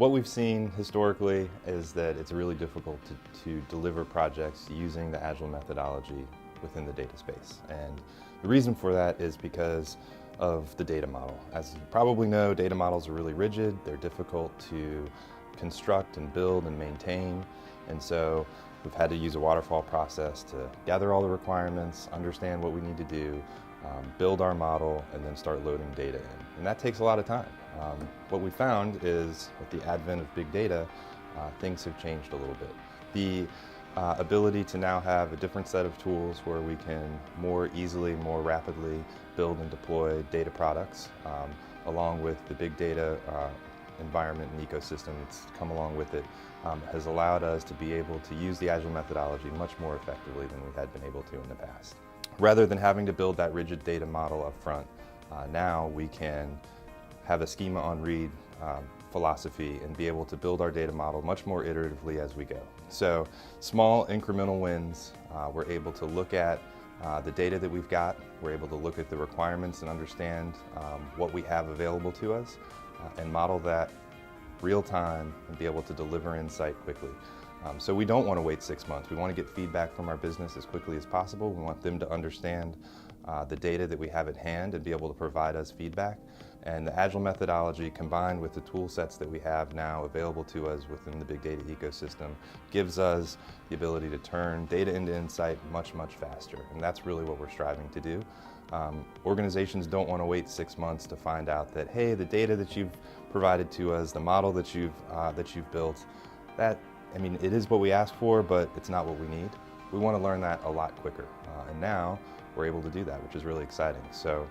What we've seen historically is that it's really difficult to deliver projects using the Agile methodology within the data space. And the reason for that is because of the data model. As you probably know, data models are really rigid, they're difficult to construct and build and maintain, and so we've had to use a waterfall process to gather all the requirements, understand what we need to do, build our model, and then start loading data in. And that takes a lot of time. What we found is with the advent of big data, things have changed a little bit. The ability to now have a different set of tools where we can more easily, more rapidly build and deploy data products, along with the big data environment and ecosystem that's come along with it, has allowed us to be able to use the Agile methodology much more effectively than we had been able to in the past. Rather than having to build that rigid data model up front, now we can have a schema on read philosophy and be able to build our data model much more iteratively as we go. So small incremental wins, we're able to look at the data that we've got, we're able to look at the requirements and understand what we have available to us and model that real time and be able to deliver insight quickly. So we don't want to wait 6 months. We want to get feedback from our business as quickly as possible. We want them to understand the data that we have at hand and be able to provide us feedback. And the Agile methodology combined with the tool sets that we have now available to us within the big data ecosystem gives us the ability to turn data into insight much, much faster. And that's really what we're striving to do. Organizations don't want to wait 6 months to find out that, hey, the data that you've provided to us, the model that you've built, it is what we asked for, but it's not what we need. We want to learn that a lot quicker. And now we're able to do that, which is really exciting. So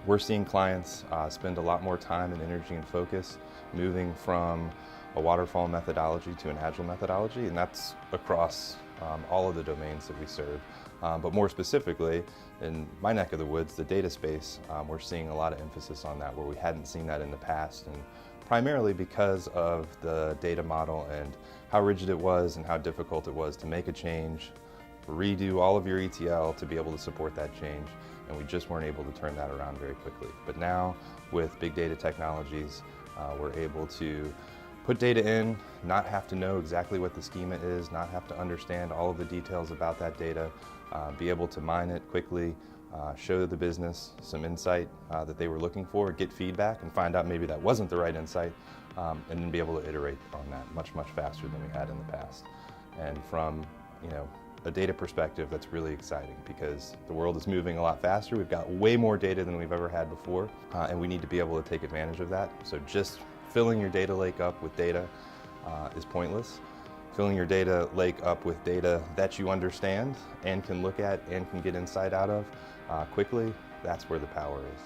we're seeing clients spend a lot more time and energy and focus moving from a waterfall methodology to an Agile methodology, and that's across all of the domains that we serve. But more specifically, in my neck of the woods, the data space, we're seeing a lot of emphasis on that where we hadn't seen that in the past, and primarily because of the data model and how rigid it was and how difficult it was to make a change, redo all of your ETL to be able to support that change, and we just weren't able to turn that around very quickly. But now, with big data technologies, we're able to put data in, not have to know exactly what the schema is, not have to understand all of the details about that data, be able to mine it quickly, show the business some insight that they were looking for, get feedback and find out maybe that wasn't the right insight, and then be able to iterate on that much, much faster than we had in the past. And from a data perspective, that's really exciting because the world is moving a lot faster. We've got way more data than we've ever had before, and we need to be able to take advantage of that. So just filling your data lake up with data is pointless. Filling your data lake up with data that you understand and can look at and can get insight out of quickly, that's where the power is.